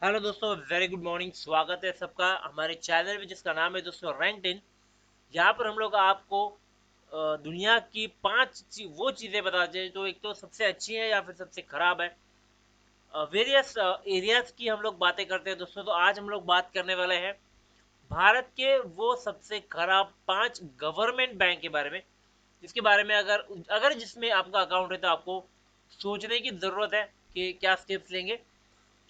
Hello दोस्तों, very good morning. स्वागत है सबका हमारे चैनल में जिसका नाम है दोस्तों रैंक्ड इन। यहाँ पर हम लोग आपको दुनिया की वो चीज़ें बताते हैं जो एक तो सबसे अच्छी है या फिर सबसे खराब है। वेरियस एरियाज की हम लोग बातें करते हैं दोस्तों। तो आज हम लोग बात करने वाले हैं भारत के वो सबसे खराब 5 गवर्नमेंट बैंक के बारे में, जिसके बारे में अगर अगर जिसमें आपका अकाउंट है तो आपको सोचने की ज़रूरत है कि क्या स्टेप्स लेंगे।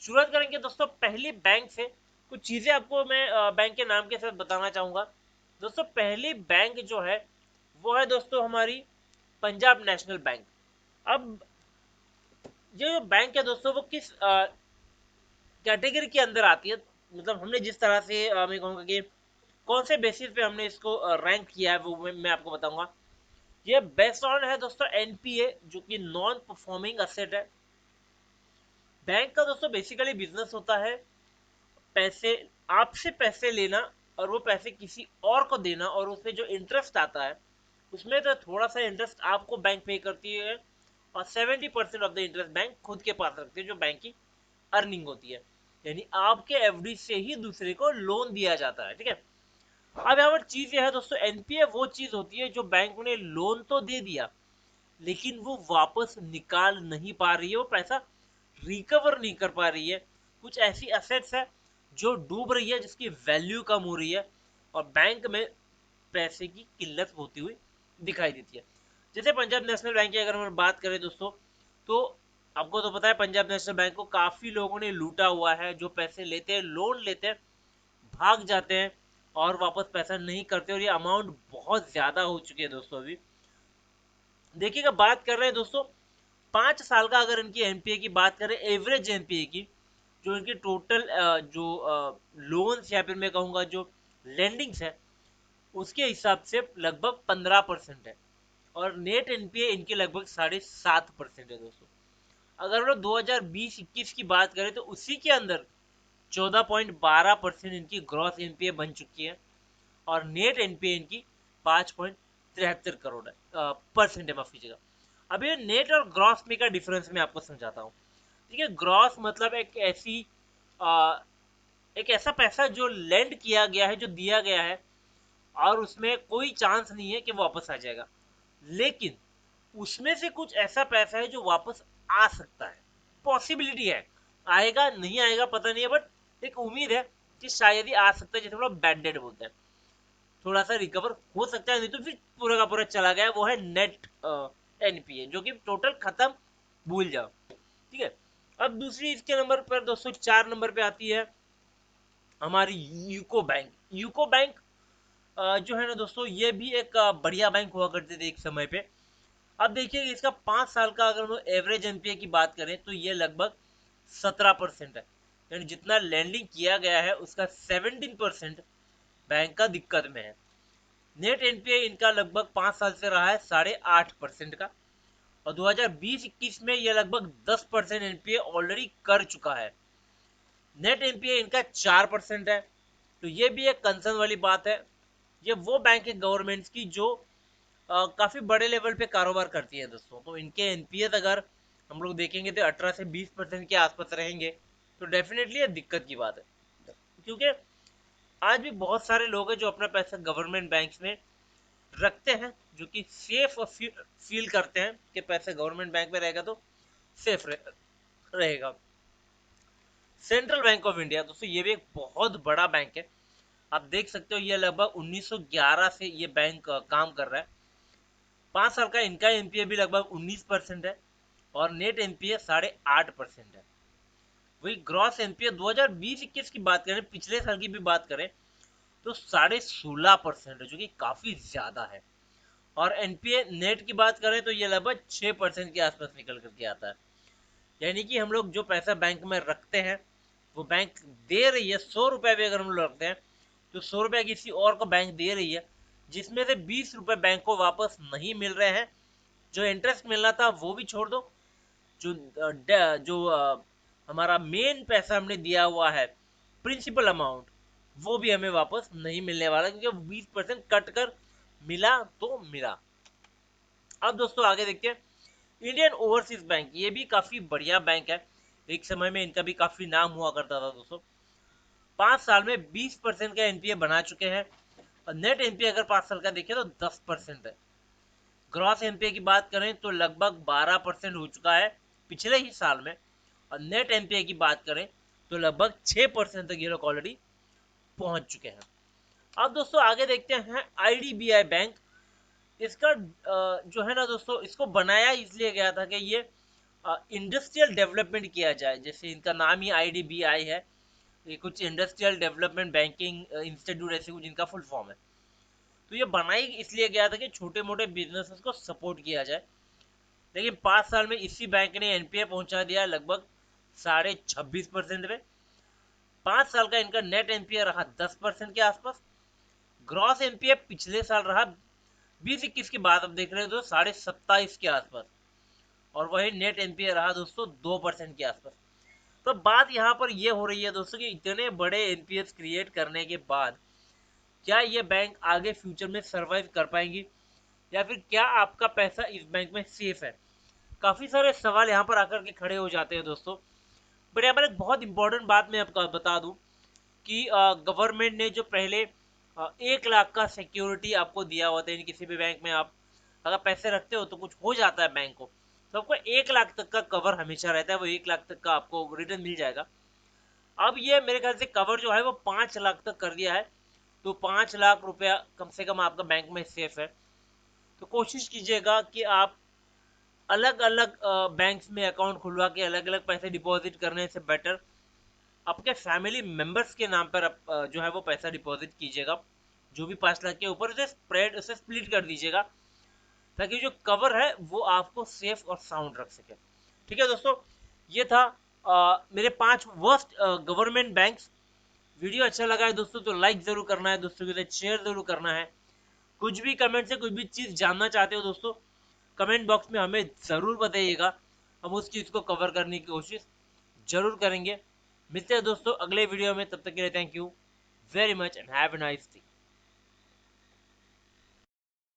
शुरुआत करेंगे दोस्तों पहली बैंक से। कुछ चीज़ें आपको मैं बैंक के नाम के साथ बताना चाहूँगा। दोस्तों पहली बैंक जो है वो है दोस्तों हमारी पंजाब नेशनल बैंक। अब ये जो बैंक है दोस्तों वो किस कैटेगरी के अंदर आती है, मतलब हमने जिस तरह से मैं कहूँगा कि कौन से बेसिस पे हमने इसको रैंक किया है वो मैं आपको बताऊंगा। ये बेस्ड ऑन है दोस्तों एनपीए, जो कि नॉन परफॉर्मिंग असेट है। बैंक का दोस्तों बेसिकली बिजनेस होता है पैसे, आपसे पैसे लेना और वो पैसे किसी और को देना, और उसमें जो इंटरेस्ट आता है उसमें तो थोड़ा सा इंटरेस्ट आपको बैंक पे करती है, और 70% ऑफ द इंटरेस्ट बैंक खुद के पास रखती है, जो बैंक की अर्निंग होती है। यानी आपके एफडी से ही दूसरे को लोन दिया जाता है, ठीक है। अब यहाँ पर चीज यह है दोस्तों, एनपीए वो चीज होती है जो बैंक ने लोन तो दे दिया लेकिन वो वापस निकाल नहीं पा रही है, वो पैसा रिकवर नहीं कर पा रही है। कुछ ऐसी एसेट्स है जो डूब रही है, जिसकी वैल्यू कम हो रही है, और बैंक में पैसे की किल्लत होती हुई दिखाई देती है। जैसे पंजाब नेशनल बैंक की अगर हम बात करें दोस्तों, तो आपको तो पता है पंजाब नेशनल बैंक को काफी लोगों ने लूटा हुआ है। जो पैसे लेते हैं, लोन लेते हैं, भाग जाते हैं और वापस पैसा नहीं करते, और ये अमाउंट बहुत ज्यादा हो चुकी है दोस्तों। अभी देखिएगा, बात कर रहे हैं दोस्तों 5 साल का, अगर इनकी एनपीए की बात करें, एवरेज एनपीए की, जो इनकी टोटल जो लोन्स या फिर मैं कहूँगा जो लेंडिंग्स है उसके हिसाब से लगभग 15% है, और नेट एनपीए इनकी लगभग 7.5% है दोस्तों। अगर हम लोग 2020-21 की बात करें तो उसी के अंदर 14.12% इनकी ग्रॉस एनपीए बन चुकी है, और नेट एनपीए इनकी 5.73 करोड़ है, परसेंट है, माफ कीजिएगा। अब ये नेट और ग्रॉस में का डिफरेंस मैं आपको समझाता हूँ। ठीक है, ग्रॉस मतलब आ, एक ऐसा पैसा जो लेंड किया गया है, जो दिया गया है, और उसमें कोई चांस नहीं है कि वापस आ जाएगा, लेकिन उसमें से कुछ ऐसा पैसा है जो वापस आ सकता है, पॉसिबिलिटी है। आएगा नहीं आएगा पता नहीं है, बट एक उम्मीद है कि शायद ही आ सकता है, जिसे हम लोग बैड डेट बोलते हैं। थोड़ा सा रिकवर हो सकता है, नहीं तो फिर पूरा का पूरा चला गया। वो है नेट एनपीए, जो कि टोटल खत्म, भूल जाओ, ठीक है। अब दूसरी इसके नंबर पर दोस्तों 4 नंबर पे आती है हमारी यूको बैंक। यूको बैंक जो है ना दोस्तों, ये भी एक बढ़िया बैंक हुआ करते थे एक समय पे। अब देखिए इसका 5 साल का अगर हम एवरेज एनपीए की बात करें तो ये लगभग 17% है। यानी जितना लैंडिंग किया गया है उसका 17% बैंक का दिक्कत में है। नेट एनपीए इनका लगभग 5 साल से रहा है 8.5% का, और 2020-21 में यह लगभग 10% एनपीए ऑलरेडी कर चुका है। नेट एनपीए इनका 4% है, तो ये भी एक कंसर्न वाली बात है। ये वो बैंक है गवर्नमेंट की जो काफी बड़े लेवल पे कारोबार करती है दोस्तों। तो इनके एनपीएस अगर हम लोग देखेंगे तो 18 से 20% के आसपास रहेंगे, तो डेफिनेटली ये दिक्कत की बात है। क्योंकि आज भी बहुत सारे लोग हैं जो अपना पैसा गवर्नमेंट बैंक में रखते हैं, जो कि सेफ और फील करते हैं कि पैसा गवर्नमेंट बैंक में रहेगा तो सेफ रहेगा। सेंट्रल बैंक ऑफ इंडिया दोस्तों, ये भी एक बहुत बड़ा बैंक है। आप देख सकते हो ये लगभग 1911 से ये बैंक काम कर रहा है। 5 साल का इनका एनपीए भी लगभग 19% है, और नेट एनपीए 8.5% है। वही ग्रॉस एनपीए 2020-21 की बात करें, पिछले साल की भी बात करें, तो 16.5% है, जो कि काफी ज्यादा है। और एनपीए नेट की बात करें तो ये लगभग 6% के आसपास निकल करके आता है। यानी कि हम लोग जो पैसा बैंक में रखते हैं वो बैंक दे रही है। 100 रुपए भी अगर हम लोग रखते हैं तो 100 रुपया किसी और को बैंक दे रही है, जिसमें से 20 रुपए बैंक को वापस नहीं मिल रहे हैं। जो इंटरेस्ट मिलना था वो भी छोड़ दो, जो हमारा मेन पैसा हमने दिया हुआ है, प्रिंसिपल अमाउंट, वो भी हमें वापस नहीं मिलने वाला, क्योंकि 20% कट कर मिला तो मिला। अब दोस्तों आगे देखते हैं इंडियन ओवरसीज बैंक। ये भी काफी बढ़िया बैंक है। एक समय में इनका भी काफी नाम हुआ करता था दोस्तों। 5 साल में 20% का एनपीए बना चुके हैं, और नेट एनपीए अगर 5 साल का देखें तो 10% है। ग्रॉस एनपीए की बात करें तो लगभग 12% हो चुका है पिछले ही साल में, और नेट एनपीए की बात करें तो लगभग 6% तक ये लोग ऑलरेडी पहुंच चुके हैं। अब दोस्तों आगे देखते हैं आईडीबीआई बैंक। इसका जो है ना दोस्तों, इसको बनाया इसलिए गया था कि ये इंडस्ट्रियल डेवलपमेंट किया जाए, जैसे इनका नाम ही आईडीबीआई है। ये कुछ इंडस्ट्रियल डेवलपमेंट बैंकिंग इंस्टीट्यूट ऐसे कुछ इनका फुल फॉर्म है। तो ये बनाई इसलिए गया था कि छोटे मोटे बिजनेसेस को सपोर्ट किया जाए। लेकिन 5 साल में इसी बैंक ने एनपीए पहुंचा दिया लगभग 26.5% पे। 5 साल का इनका नेट एनपीए रहा 10% के आसपास। ग्रॉस एनपीए पिछले साल रहा 20-21 की बात अब देख रहे हो तो 27.5 के आसपास, और वही नेट एनपीए रहा दोस्तों 2% के आसपास। तो बात यहाँ पर ये हो रही है दोस्तों कि इतने बड़े एनपीएस क्रिएट करने के बाद क्या ये बैंक आगे फ्यूचर में सरवाइव कर पाएंगी, या फिर क्या आपका पैसा इस बैंक में सेफ है। काफी सारे सवाल यहाँ पर आकर के खड़े हो जाते हैं दोस्तों। बट यहाँ पर एक बहुत इंपॉर्टेंट बात मैं आपको बता दूं कि गवर्नमेंट ने जो पहले 1 लाख का सिक्योरिटी आपको दिया हुआ था, किसी भी बैंक में आप अगर पैसे रखते हो तो कुछ हो जाता है बैंक को, तो आपको 1 लाख तक का कवर हमेशा रहता है, वो 1 लाख तक का आपको रिटर्न मिल जाएगा। अब ये मेरे ख्याल से कवर जो है वो 5 लाख तक कर दिया है, तो 5 लाख रुपया कम से कम आपका बैंक में सेफ है। तो कोशिश कीजिएगा कि आप अलग अलग बैंक्स में अकाउंट खुलवा के अलग अलग पैसे डिपॉजिट करने से बेटर आपके फैमिली मेंबर्स के नाम पर जो है वो पैसा डिपॉजिट कीजिएगा। जो भी 5 लाख के ऊपर उसे स्प्लिट कर दीजिएगा, ताकि जो कवर है वो आपको सेफ और साउंड रख सके। ठीक है दोस्तों, ये था मेरे 5 वर्स्ट गवर्नमेंट बैंक्स। वीडियो अच्छा लगा है दोस्तों तो लाइक जरूर करना है, दोस्तों के साथ शेयर जरूर करना है। कुछ भी कमेंट से कुछ भी चीज़ जानना चाहते हो दोस्तों, कमेंट बॉक्स में हमें ज़रूर बताइएगा, हम उस चीज़ को कवर करने की कोशिश जरूर करेंगे। मिलते हैं दोस्तों अगले वीडियो में, तब तक के लिए thank you very much and have a nice day.